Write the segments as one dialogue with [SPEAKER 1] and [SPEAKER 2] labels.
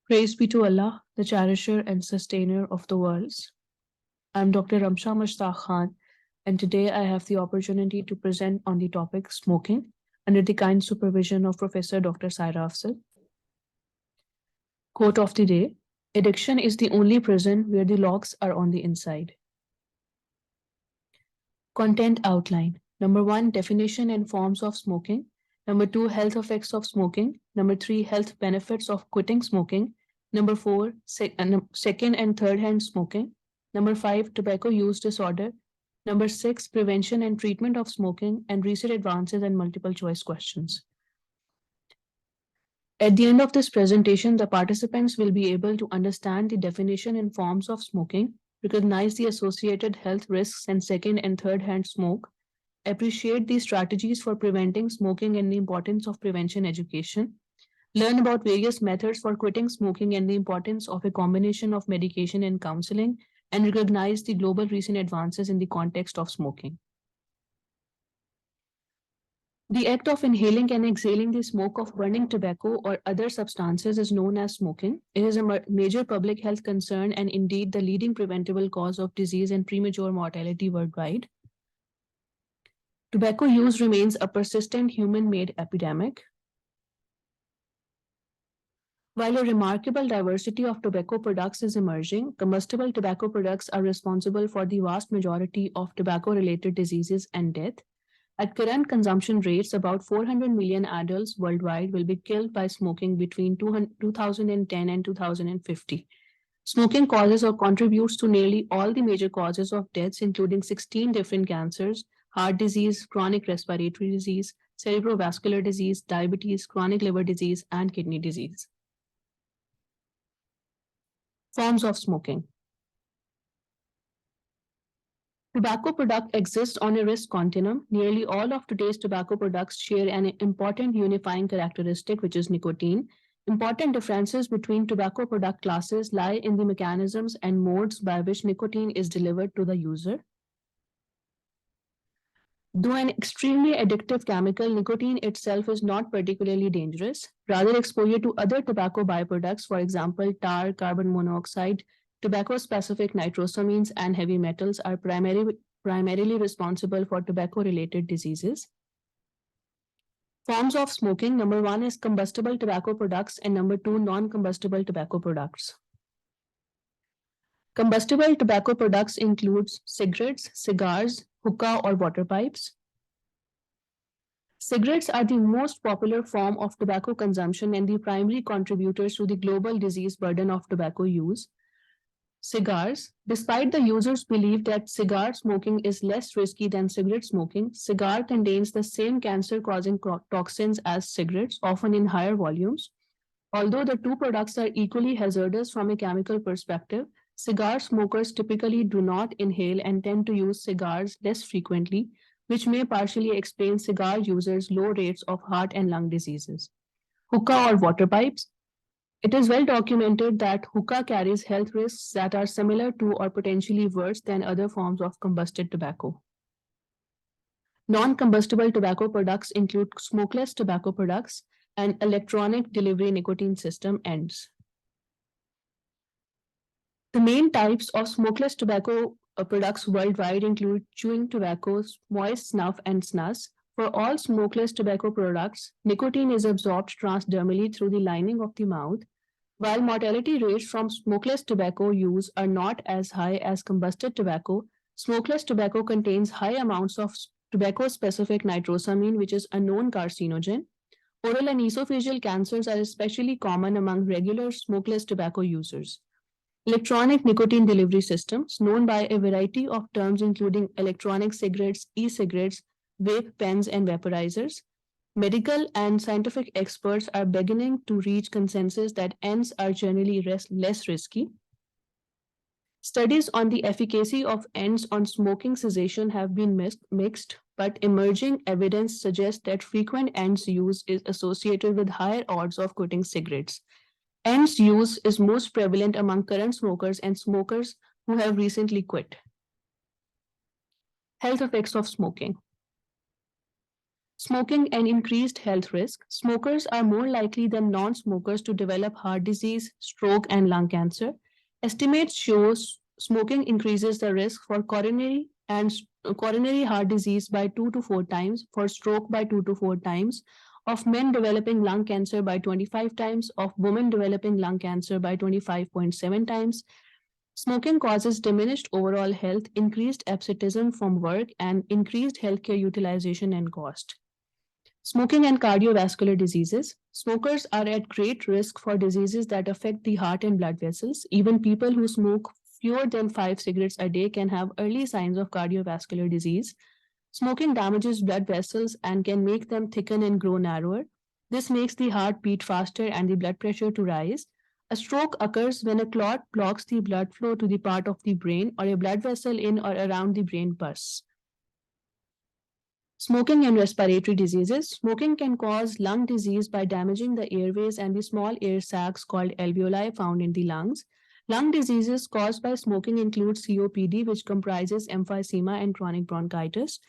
[SPEAKER 1] Praise be to Allah, the cherisher and sustainer of the worlds. I'm Dr. Ramsha Mushtaq Khan, and today I have the opportunity to present on the topic smoking under the kind supervision of Professor Dr. Saira Afzal. Quote of the day: Addiction is the only prison where the locks are on the inside. Content outline. Number 1, definition and forms of smoking. Number 2, health effects of smoking. Number 3, health benefits of quitting smoking. Number 4, second and third hand smoking. Number 5, tobacco use disorder. Number 6, prevention and treatment of smoking, and recent advances and multiple choice questions. At the end of this presentation, the participants will be able to understand the definition and forms of smoking, recognize the associated health risks and second and third hand smoke, appreciate the strategies for preventing smoking and the importance of prevention education, learn about various methods for quitting smoking and the importance of a combination of medication and counseling, and recognize the global recent advances in the context of smoking. The act of inhaling and exhaling the smoke of burning tobacco or other substances is known as smoking. It is a major public health concern and indeed the leading preventable cause of disease and premature mortality worldwide. Tobacco use remains a persistent human-made epidemic. While a remarkable diversity of tobacco products is emerging, combustible tobacco products are responsible for the vast majority of tobacco-related diseases and death. At current consumption rates, about 400 million adults worldwide will be killed by smoking between 2010 and 2050. Smoking causes or contributes to nearly all the major causes of deaths, including 16 different cancers, heart disease, chronic respiratory disease, cerebrovascular disease, diabetes, chronic liver disease, and kidney disease. Forms of smoking. Tobacco product exists on a risk continuum. Nearly all of today's tobacco products share an important unifying characteristic, which is nicotine. Important differences between tobacco product classes lie in the mechanisms and modes by which nicotine is delivered to the user. Though an extremely addictive chemical, nicotine itself is not particularly dangerous. Rather, exposure to other tobacco byproducts, for example, tar, carbon monoxide, tobacco-specific nitrosamines, and heavy metals are primarily responsible for tobacco-related diseases. Forms of smoking. Number 1 is combustible tobacco products, and number 2, non-combustible tobacco products. Combustible tobacco products include cigarettes, cigars, hookah, or water pipes. Cigarettes are the most popular form of tobacco consumption and the primary contributors to the global disease burden of tobacco use. Cigars. Despite the user's belief that cigar smoking is less risky than cigarette smoking, cigar contains the same cancer-causing toxins as cigarettes, often in higher volumes. Although the two products are equally hazardous from a chemical perspective, cigar smokers typically do not inhale and tend to use cigars less frequently, which may partially explain cigar users' low rates of heart and lung diseases. Hookah or water pipes. It is well documented that hookah carries health risks that are similar to or potentially worse than other forms of combusted tobacco. Non-combustible tobacco products include smokeless tobacco products and electronic delivery nicotine system ENDS. The main types of smokeless tobacco products worldwide include chewing tobacco, moist snuff, and snus. For all smokeless tobacco products, nicotine is absorbed transdermally through the lining of the mouth. While mortality rates from smokeless tobacco use are not as high as combusted tobacco, smokeless tobacco contains high amounts of tobacco-specific nitrosamine, which is a known carcinogen. Oral and esophageal cancers are especially common among regular smokeless tobacco users. Electronic nicotine delivery systems, known by a variety of terms including electronic cigarettes, e-cigarettes, vape pens, and vaporizers. Medical and scientific experts are beginning to reach consensus that ENDS are generally less risky. Studies on the efficacy of ENDS on smoking cessation have been mixed, but emerging evidence suggests that frequent ENDS use is associated with higher odds of quitting cigarettes. ENDS use is most prevalent among current smokers and smokers who have recently quit. Health effects of smoking. Smoking and increased health risk. Smokers are more likely than non-smokers to develop heart disease, stroke, and lung cancer. Estimates show smoking increases the risk for coronary heart disease by 2 to 4 times, for stroke by 2 to 4 times, of men developing lung cancer by 25 times, of women developing lung cancer by 25.7 times. Smoking causes diminished overall health, increased absenteeism from work, and increased healthcare utilization and cost. Smoking and cardiovascular diseases. Smokers are at great risk for diseases that affect the heart and blood vessels. Even people who smoke fewer than 5 cigarettes a day can have early signs of cardiovascular disease. Smoking damages blood vessels and can make them thicken and grow narrower. This makes the heart beat faster and the blood pressure to rise. A stroke occurs when a clot blocks the blood flow to the part of the brain or a blood vessel in or around the brain bursts. Smoking and respiratory diseases. Smoking can cause lung disease by damaging the airways and the small air sacs called alveoli found in the lungs. Lung diseases caused by smoking include COPD, which comprises emphysema and chronic bronchitis.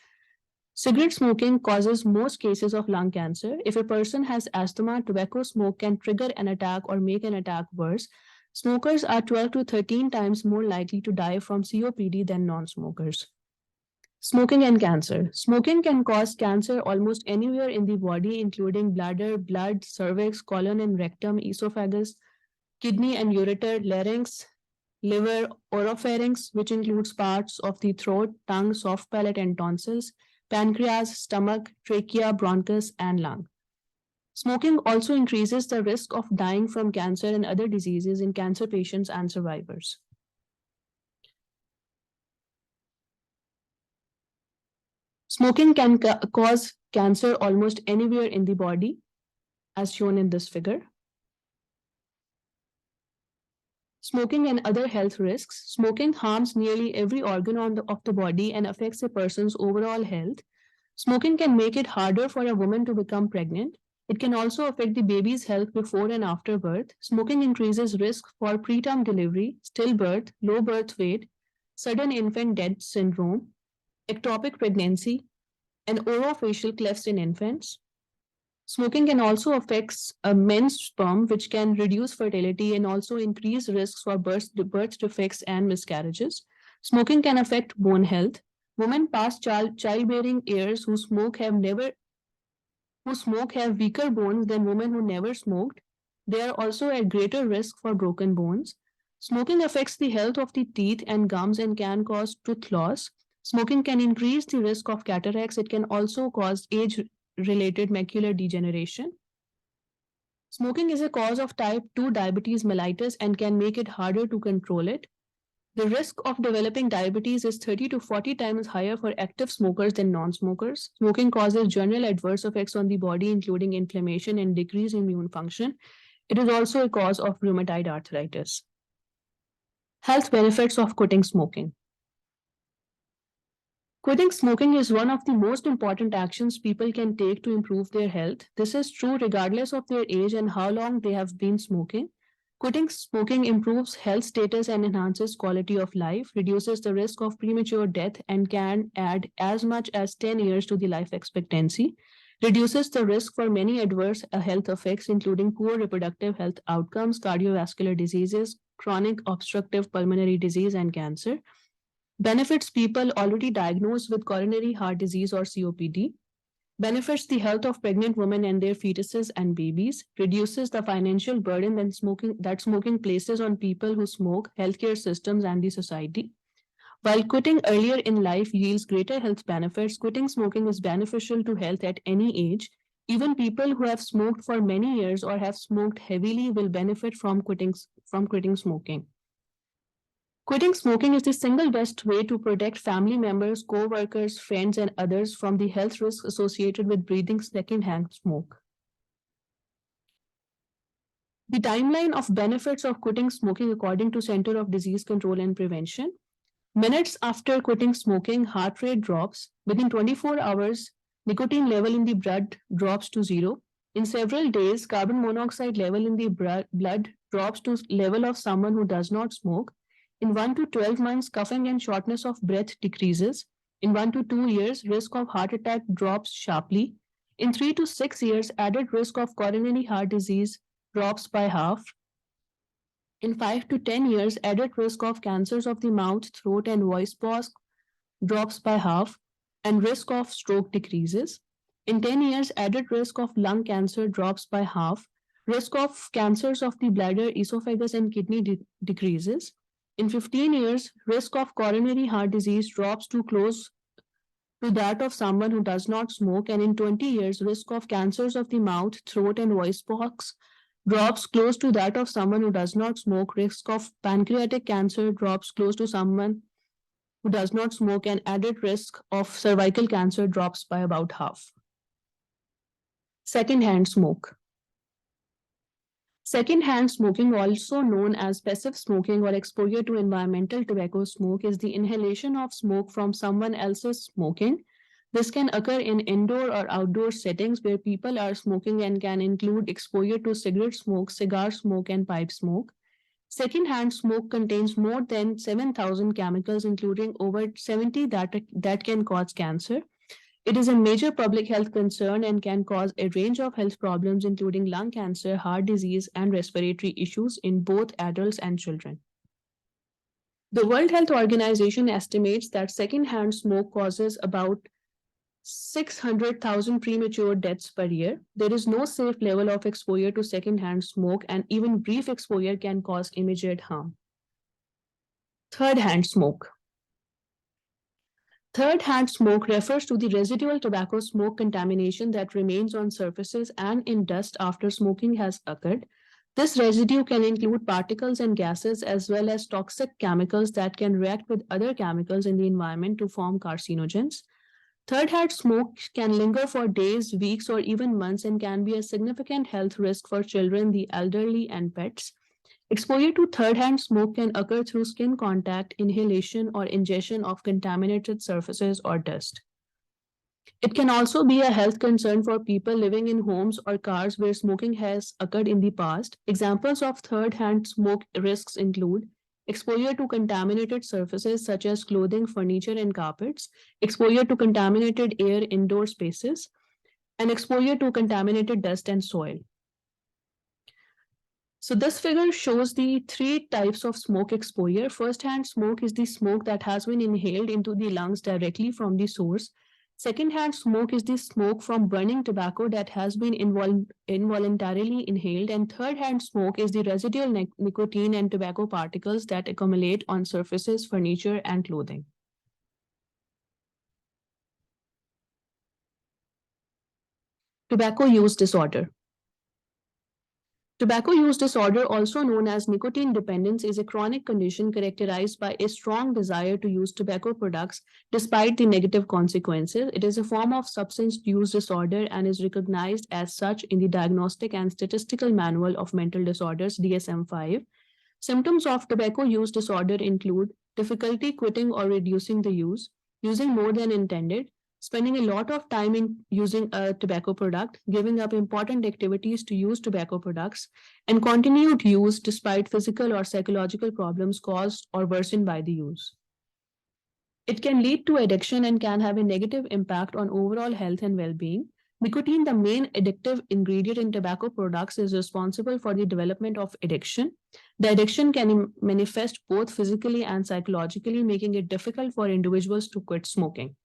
[SPEAKER 1] Cigarette smoking causes most cases of lung cancer. If a person has asthma, tobacco smoke can trigger an attack or make an attack worse. Smokers are 12 to 13 times more likely to die from COPD than non-smokers. Smoking and cancer. Smoking can cause cancer almost anywhere in the body, including bladder, blood, cervix, colon and rectum, esophagus, kidney and ureter, larynx, liver, oropharynx, which includes parts of the throat, tongue, soft palate, and tonsils, pancreas, stomach, trachea, bronchus, and lung. Smoking also increases the risk of dying from cancer and other diseases in cancer patients and survivors. Smoking can cause cancer almost anywhere in the body, as shown in this figure. Smoking and other health risks. Smoking harms nearly every organ of the body and affects a person's overall health. Smoking can make it harder for a woman to become pregnant. It can also affect the baby's health before and after birth. Smoking increases risk for preterm delivery, stillbirth, low birth weight, sudden infant death syndrome, ectopic pregnancy, and orofacial clefts in infants. Smoking can also affect men's sperm, which can reduce fertility and also increase risks for birth defects and miscarriages. Smoking can affect bone health. Women past childbearing years who smoke have weaker bones than women who never smoked. They are also at greater risk for broken bones. Smoking affects the health of the teeth and gums and can cause tooth loss. Smoking can increase the risk of cataracts. It can also cause age-related macular degeneration. Smoking is a cause of type 2 diabetes mellitus and can make it harder to control it. The risk of developing diabetes is 30 to 40 times higher for active smokers than non-smokers. Smoking causes general adverse effects on the body, including inflammation and decreased immune function. It is also a cause of rheumatoid arthritis. Health benefits of quitting smoking. Quitting smoking is one of the most important actions people can take to improve their health. This is true regardless of their age and how long they have been smoking. Quitting smoking improves health status and enhances quality of life, reduces the risk of premature death, and can add as much as 10 years to the life expectancy, reduces the risk for many adverse health effects, including poor reproductive health outcomes, cardiovascular diseases, chronic obstructive pulmonary disease, and cancer. Benefits people already diagnosed with coronary heart disease or COPD, benefits the health of pregnant women and their fetuses and babies, reduces the financial burden that smoking places on people who smoke, healthcare systems, and the society. While quitting earlier in life yields greater health benefits, quitting smoking is beneficial to health at any age. Even people who have smoked for many years or have smoked heavily will benefit from quitting smoking. Quitting smoking is the single best way to protect family members, co-workers, friends, and others from the health risks associated with breathing secondhand smoke. The timeline of benefits of quitting smoking according to Center of Disease Control and Prevention. Minutes after quitting smoking, heart rate drops. Within 24 hours, nicotine level in the blood drops to zero. In several days, carbon monoxide level in the blood drops to level of someone who does not smoke. In 1 to 12 months, coughing and shortness of breath decreases. In 1 to 2 years, risk of heart attack drops sharply. In 3 to 6 years, added risk of coronary heart disease drops by half. In 5 to 10 years, added risk of cancers of the mouth, throat, and voice box drops by half, and risk of stroke decreases. In 10 years, added risk of lung cancer drops by half. Risk of cancers of the bladder, esophagus, and kidney decreases. In 15 years, risk of coronary heart disease drops to close to that of someone who does not smoke, and in 20 years, risk of cancers of the mouth, throat, and voice box drops close to that of someone who does not smoke. Risk of pancreatic cancer drops close to someone who does not smoke, and added risk of cervical cancer drops by about half. Secondhand smoke. Secondhand smoking, also known as passive smoking or exposure to environmental tobacco smoke, is the inhalation of smoke from someone else's smoking. This can occur in indoor or outdoor settings where people are smoking and can include exposure to cigarette smoke, cigar smoke, and pipe smoke. Secondhand smoke contains more than 7,000 chemicals, including over 70 that can cause cancer. It is a major public health concern and can cause a range of health problems, including lung cancer, heart disease, and respiratory issues in both adults and children. The World Health Organization estimates that secondhand smoke causes about 600,000 premature deaths per year. There is no safe level of exposure to secondhand smoke, and even brief exposure can cause immediate harm. Third-hand smoke. Third-hand smoke refers to the residual tobacco smoke contamination that remains on surfaces and in dust after smoking has occurred. This residue can include particles and gases as well as toxic chemicals that can react with other chemicals in the environment to form carcinogens. Third-hand smoke can linger for days, weeks, or even months and can be a significant health risk for children, the elderly, and pets. Exposure to third-hand smoke can occur through skin contact, inhalation, or ingestion of contaminated surfaces or dust. It can also be a health concern for people living in homes or cars where smoking has occurred in the past. Examples of third-hand smoke risks include exposure to contaminated surfaces such as clothing, furniture, and carpets, exposure to contaminated air, indoor spaces, and exposure to contaminated dust and soil. So this figure shows the 3 types of smoke exposure. First-hand smoke is the smoke that has been inhaled into the lungs directly from the source. Second-hand smoke is the smoke from burning tobacco that has been involuntarily inhaled. And third-hand smoke is the residual nicotine and tobacco particles that accumulate on surfaces, furniture, and clothing. Tobacco use disorder. Tobacco use disorder, also known as nicotine dependence, is a chronic condition characterized by a strong desire to use tobacco products despite the negative consequences. It is a form of substance use disorder and is recognized as such in the Diagnostic and Statistical Manual of Mental Disorders, DSM-5. Symptoms of tobacco use disorder include difficulty quitting or reducing the use, using more than intended, spending a lot of time in using a tobacco product, giving up important activities to use tobacco products, and continued use despite physical or psychological problems caused or worsened by the use. It can lead to addiction and can have a negative impact on overall health and well-being. Nicotine, the main addictive ingredient in tobacco products, is responsible for the development of addiction. The addiction can manifest both physically and psychologically, making it difficult for individuals to quit smoking.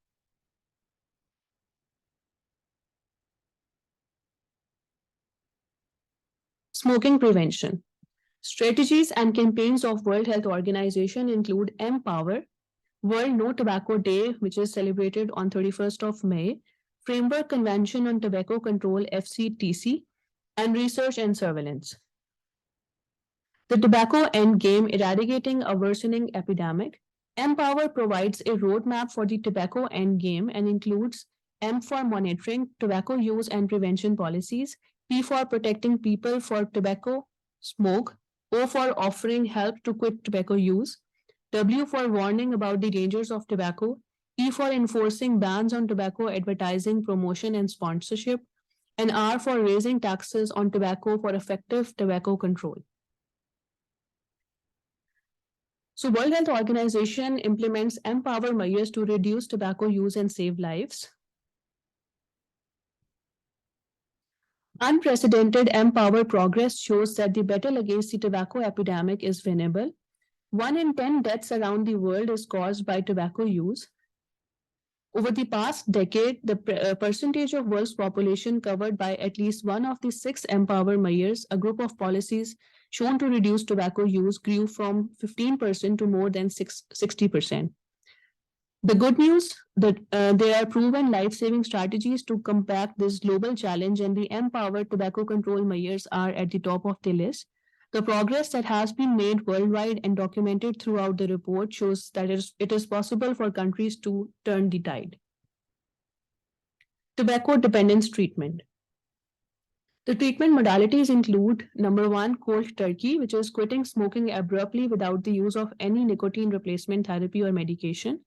[SPEAKER 1] Smoking prevention. Strategies and campaigns of World Health Organization include Empower, World No Tobacco Day, which is celebrated on 31st of May, Framework Convention on Tobacco Control, FCTC, and Research and Surveillance. The Tobacco End Game, Eradicating a Worsening Epidemic. Empower provides a roadmap for the tobacco end game and includes M for monitoring tobacco use and prevention policies, P for protecting people for tobacco smoke, O for offering help to quit tobacco use, W for warning about the dangers of tobacco, E for enforcing bans on tobacco advertising, promotion, and sponsorship, and R for raising taxes on tobacco for effective tobacco control. So World Health Organization implements Empower measures to reduce tobacco use and save lives. Unprecedented Empower progress shows that the battle against the tobacco epidemic is winnable. 1 in 10 deaths around the world is caused by tobacco use. Over the past decade, the percentage of world's population covered by at least one of the 6 Empower measures, a group of policies shown to reduce tobacco use, grew from 15% to more than 60%. The good news that there are proven life-saving strategies to combat this global challenge, and the Empower tobacco control measures are at the top of the list. The progress that has been made worldwide and documented throughout the report shows that it is possible for countries to turn the tide. Tobacco dependence treatment. The treatment modalities include number 1, cold turkey, which is quitting smoking abruptly without the use of any nicotine replacement therapy or medication.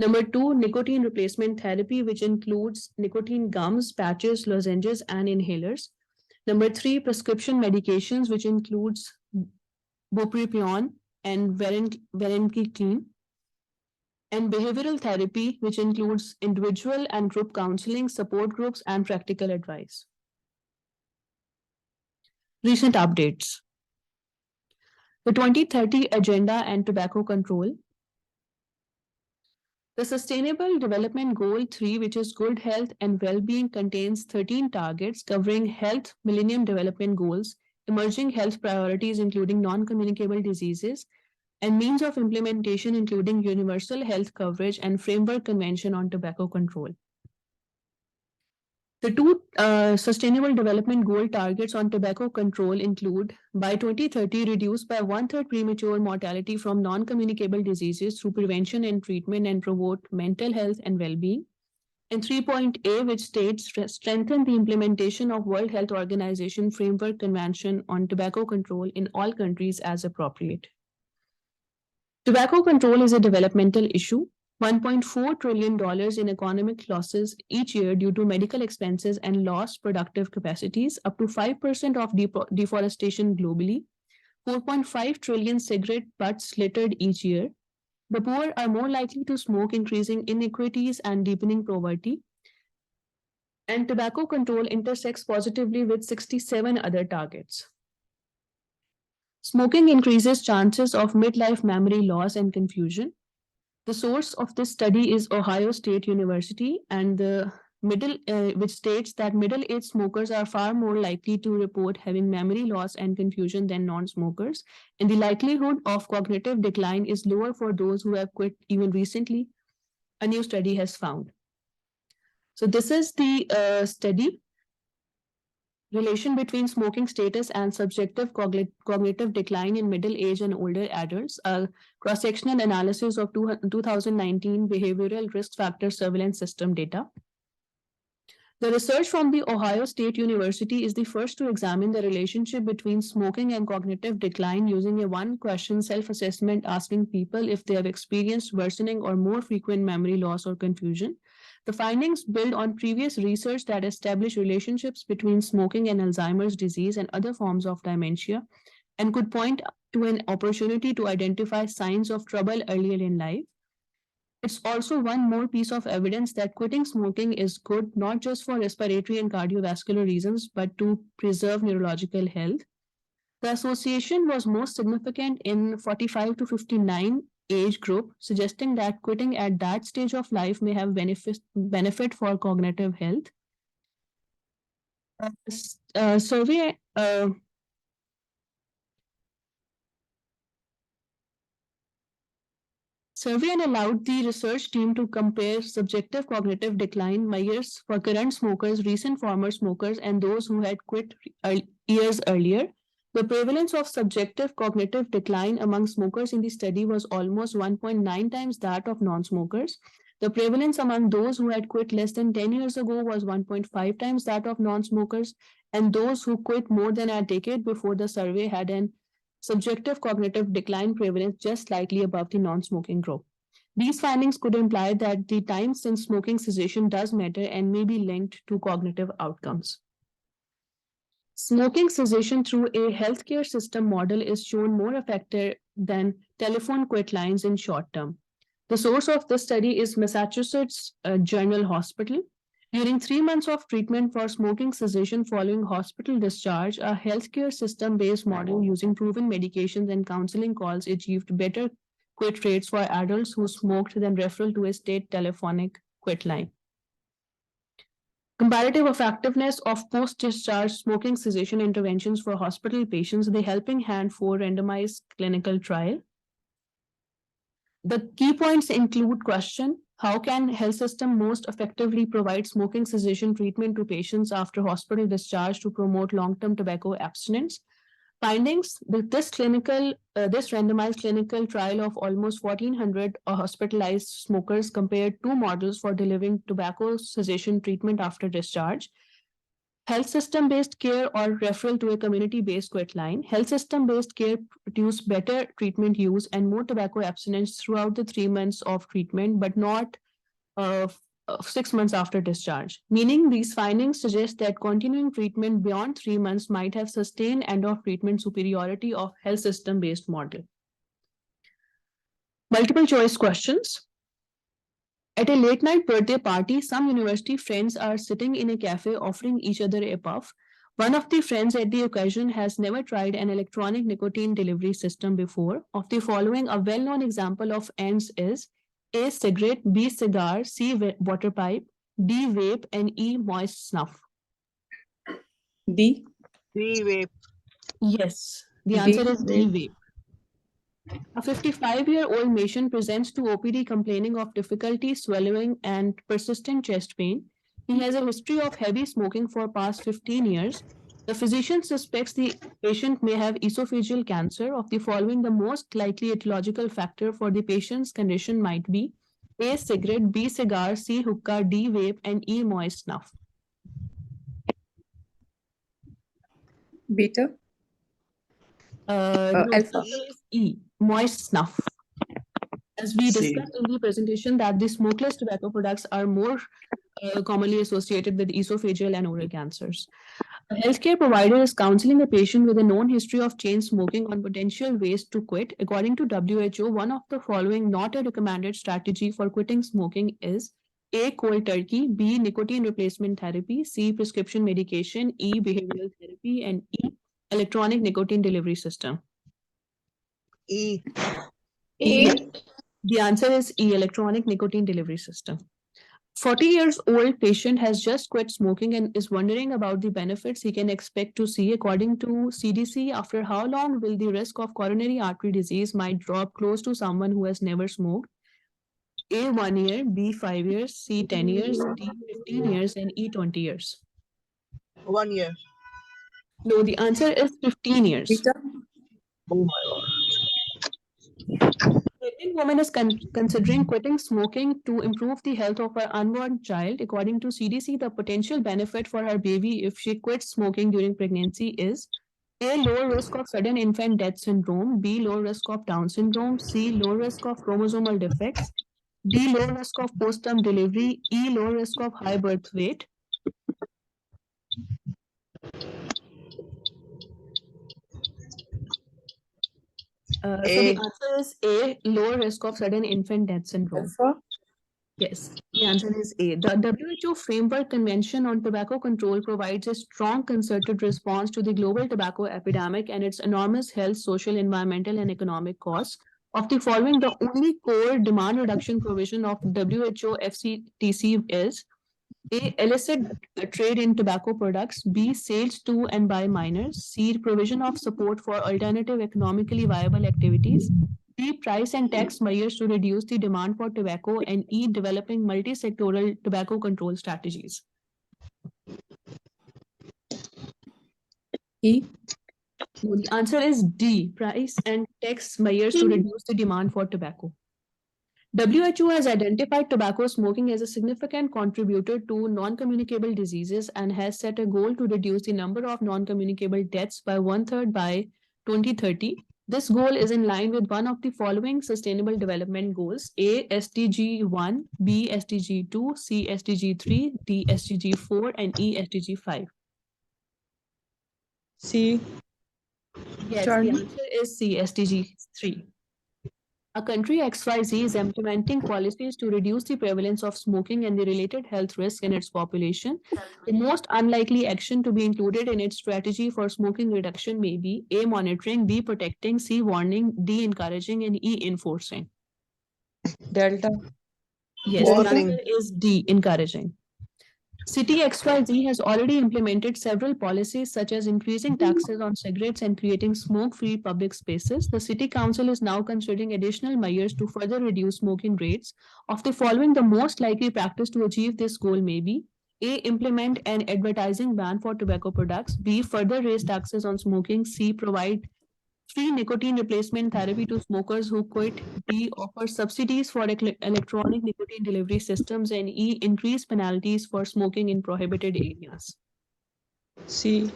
[SPEAKER 1] Number 2, nicotine replacement therapy, which includes nicotine gums, patches, lozenges, and inhalers. Number 3, prescription medications, which includes bupropion and varenicline. And behavioral therapy, which includes individual and group counseling, support groups, and practical advice. Recent updates. The 2030 Agenda and Tobacco Control. The Sustainable Development Goal 3, which is good health and well-being, contains 13 targets covering health, Millennium Development Goals, emerging health priorities including non-communicable diseases, and means of implementation including universal health coverage and framework convention on tobacco control. The 2 Sustainable Development Goal targets on tobacco control include, by 2030, reduce by 1/3 premature mortality from non-communicable diseases through prevention and treatment and promote mental health and well-being. And 3.A, which states strengthen the implementation of World Health Organization Framework Convention on Tobacco Control in all countries as appropriate. Tobacco control is a developmental issue. $1.4 trillion in economic losses each year due to medical expenses and lost productive capacities, up to 5% of deforestation globally, 4.5 trillion cigarette butts littered each year. The poor are more likely to smoke, increasing inequities and deepening poverty. And tobacco control intersects positively with 67 other targets. Smoking increases chances of midlife memory loss and confusion. The source of this study is Ohio State University, and which states that middle-aged smokers are far more likely to report having memory loss and confusion than non-smokers, and the likelihood of cognitive decline is lower for those who have quit even recently, a new study has found. So this is the study. Relation between smoking status and subjective cognitive decline in middle age and older adults, a cross-sectional analysis of 2019 behavioral risk factor surveillance system data. The research from the Ohio State University is the first to examine the relationship between smoking and cognitive decline using a one-question self-assessment asking people if they have experienced worsening or more frequent memory loss or confusion. The findings build on previous research that established relationships between smoking and Alzheimer's disease and other forms of dementia, and could point to an opportunity to identify signs of trouble earlier in life. It's also one more piece of evidence that quitting smoking is good not just for respiratory and cardiovascular reasons, but to preserve neurological health. The association was most significant in 45 to 59 age group, suggesting that quitting at that stage of life may have benefit for cognitive health. Survey allowed the research team to compare subjective cognitive decline measures for current smokers, recent former smokers, and those who had quit years earlier. The prevalence of subjective cognitive decline among smokers in the study was almost 1.9 times that of non-smokers. The prevalence among those who had quit less than 10 years ago was 1.5 times that of non-smokers, and those who quit more than a decade before the survey had an subjective cognitive decline prevalence just slightly above the non-smoking group. These findings could imply that the time since smoking cessation does matter and may be linked to cognitive outcomes. Smoking cessation through a healthcare system model is shown more effective than telephone quit lines in short term. The source of this study is Massachusetts General Hospital, During 3 months of treatment for smoking cessation following hospital discharge, a healthcare system-based model using proven medications and counseling calls achieved better quit rates for adults who smoked than referral to a state telephonic quit line. Comparative effectiveness of post-discharge smoking cessation interventions for hospital patients, the Helping Hand 4 randomized clinical trial. The key points include question, how can health system most effectively provide smoking cessation treatment to patients after hospital discharge to promote long-term tobacco abstinence? Findings, this randomized clinical trial of almost 1,400 hospitalized smokers compared two models for delivering tobacco cessation treatment after discharge. Health system-based care or referral to a community-based quit line. Health system-based care produced better treatment use and more tobacco abstinence throughout the 3 months of treatment, but not 6 months after discharge. Meaning these findings suggest that continuing treatment beyond 3 months might have sustained end-of-treatment superiority of health system-based model. Multiple choice questions. At a late night birthday party, some university friends are sitting in a cafe offering each other a puff. One of the friends at the occasion has never tried an electronic nicotine delivery system before. Of the following, a well-known example of ENDS is A. Cigarette, B. Cigar, C. Water pipe, D. Vape, and E. Moist snuff.
[SPEAKER 2] D.
[SPEAKER 3] D vape.
[SPEAKER 1] Yes, the answer is D. Vape. A 55-year-old patient presents to OPD complaining of difficulty swallowing and persistent chest pain. He has a history of heavy smoking for past 15 years. The physician suspects the patient may have esophageal cancer. Of the following, the most likely etiological factor for the patient's condition might be A. Cigarette, B. Cigar, C. Hookah, D. Vape, and E. Moist snuff.
[SPEAKER 2] Beta.
[SPEAKER 1] No,
[SPEAKER 2] Alpha.
[SPEAKER 1] E. Moist snuff. As we discussed in the presentation, that the smokeless tobacco products are more commonly associated with esophageal and oral cancers. A healthcare provider is counseling a patient with a known history of chain smoking on potential ways to quit. According to WHO, one of the following not a recommended strategy for quitting smoking is A. Cold turkey, B. Nicotine replacement therapy, C. Prescription medication, E. Behavioral therapy, and E. Electronic nicotine delivery system.
[SPEAKER 3] E.
[SPEAKER 1] The answer is E. Electronic nicotine delivery system. 40 years old patient has just quit smoking and is wondering about the benefits he can expect to see. According to CDC, after how long will the risk of coronary artery disease might drop close to someone who has never smoked? A. 1 year, B. 5 years, C. 10 years, D. 15 years, and E. 20 years.
[SPEAKER 3] 1 year.
[SPEAKER 1] No, the answer is 15 years.
[SPEAKER 2] Beta.
[SPEAKER 3] Oh my god.
[SPEAKER 1] Pregnant woman is considering quitting smoking to improve the health of her unborn child. According to CDC, the potential benefit for her baby if she quits smoking during pregnancy is A. Low risk of sudden infant death syndrome, B. Low risk of Down syndrome, C. Low risk of chromosomal defects, D. Low risk of postpartum delivery, E. Low risk of high birth weight. So the answer is A. Low risk of sudden infant death syndrome.
[SPEAKER 2] Alpha.
[SPEAKER 1] Yes, the answer is A. The WHO Framework Convention on Tobacco Control provides a strong concerted response to the global tobacco epidemic and its enormous health, social, environmental, and economic costs. Of the following, the only core demand reduction provision of WHO FCTC is A. Illicit trade in tobacco products, B. Sales to and by minors, C. Provision of support for alternative economically viable activities, D. Price and tax measures to reduce the demand for tobacco, and E. Developing multi-sectoral tobacco control strategies.
[SPEAKER 2] E.
[SPEAKER 1] No, the answer is D. Price and tax measures to reduce the demand for tobacco. WHO has identified tobacco smoking as a significant contributor to non-communicable diseases and has set a goal to reduce the number of non-communicable deaths by 1/3 by 2030. This goal is in line with one of the following Sustainable Development Goals: A. SDG 1, B. SDG 2, C. SDG 3, D. SDG 4, and E. SDG 5.
[SPEAKER 2] C.
[SPEAKER 1] Yes,
[SPEAKER 2] Charlie.
[SPEAKER 1] the answer is C. SDG 3. A country XYZ is implementing policies to reduce the prevalence of smoking and the related health risk in its population. The most unlikely action to be included in its strategy for smoking reduction may be A. Monitoring, B. Protecting, C. Warning, D. Encouraging, and E. Enforcing.
[SPEAKER 2] Delta.
[SPEAKER 1] Yes, the
[SPEAKER 3] Warning.
[SPEAKER 1] answer is D. Encouraging. City XYZ has already implemented several policies such as increasing taxes on cigarettes and creating smoke-free public spaces. The City Council is now considering additional measures to further reduce smoking rates. Of the following, the most likely practice to achieve this goal may be A. Implement an advertising ban for tobacco products. B. Further raise taxes on smoking. C. Provide free nicotine replacement therapy to smokers who quit. D. Offer subsidies for electronic nicotine delivery systems. And E. Increase penalties for smoking in prohibited areas.
[SPEAKER 2] C.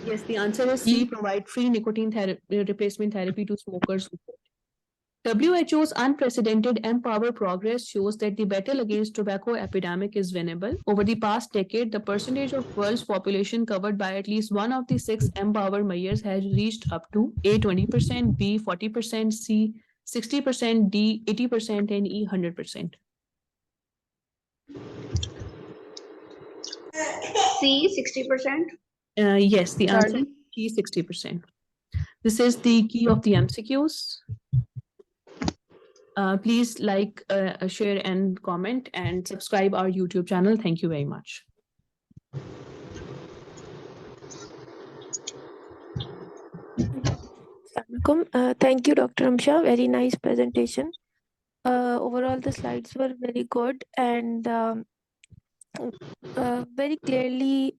[SPEAKER 1] Yes, the answer is C. Provide free nicotine replacement therapy to smokers who quit. WHO's unprecedented Empower progress shows that the battle against tobacco epidemic is winnable. Over the past decade, the percentage of world's population covered by at least one of the 6 Empower measures has reached up to A 20%, B 40%, C 60%, D 80%, and E 100%.
[SPEAKER 4] C 60%.
[SPEAKER 1] Yes, the answer
[SPEAKER 2] Pardon?
[SPEAKER 1] is C 60%. This is the key of the MCQs. Please like, share, and comment, and subscribe our YouTube channel. Thank you very much.
[SPEAKER 5] Thank you, Dr. Amsha. Very nice presentation. Overall, the slides were very good and very clearly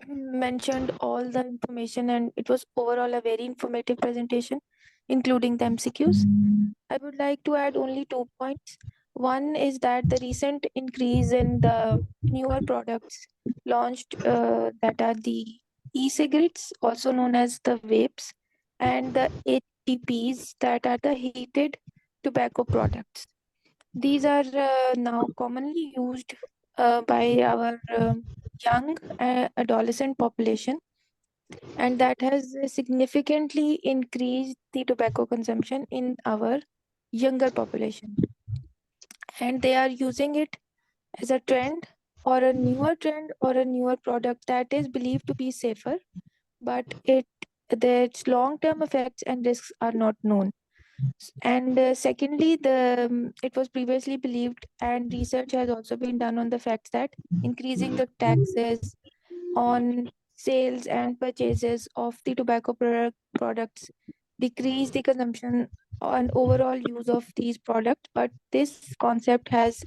[SPEAKER 5] mentioned all the information, and it was overall a very informative presentation, including the MCQs. I would like to add only 2 points. One is that the recent increase in the newer products launched that are the e-cigarettes, also known as the vapes, and the HTPs, that are the heated tobacco products. These are now commonly used by our young adolescent population, and that has significantly increased the tobacco consumption in our younger population. And they are using it as a trend or a newer product that is believed to be safer, but its long-term effects and risks are not known. And secondly, it was previously believed, and research has also been done on the facts that increasing the taxes on sales and purchases of the tobacco products decrease the consumption and overall use of these products. But this concept has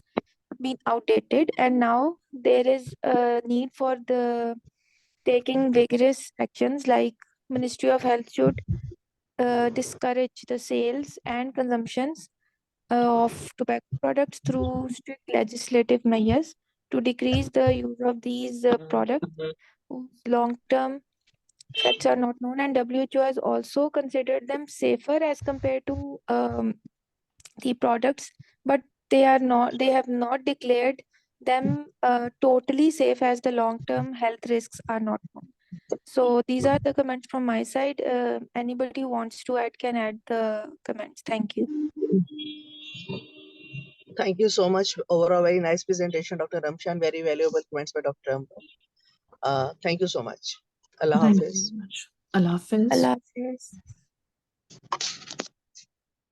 [SPEAKER 5] been outdated, and now there is a need for the taking vigorous actions, like Ministry of Health should discourage the sales and consumptions of tobacco products through strict legislative measures to decrease the use of these products whose long-term effects are not known. And WHO has also considered them safer as compared to the products, but they have not declared them totally safe, as the long-term health risks are not known. So these are the comments from my side. Anybody who wants to add can add the comments. Thank you.
[SPEAKER 3] Thank you so much. Overall, very nice presentation, Dr. Ramshan. Very valuable comments by Dr. Amber. Thank you so much. Allah
[SPEAKER 1] Thank you
[SPEAKER 3] Hafiz.
[SPEAKER 1] very much. Allah Hafiz.
[SPEAKER 5] Allah Hafiz.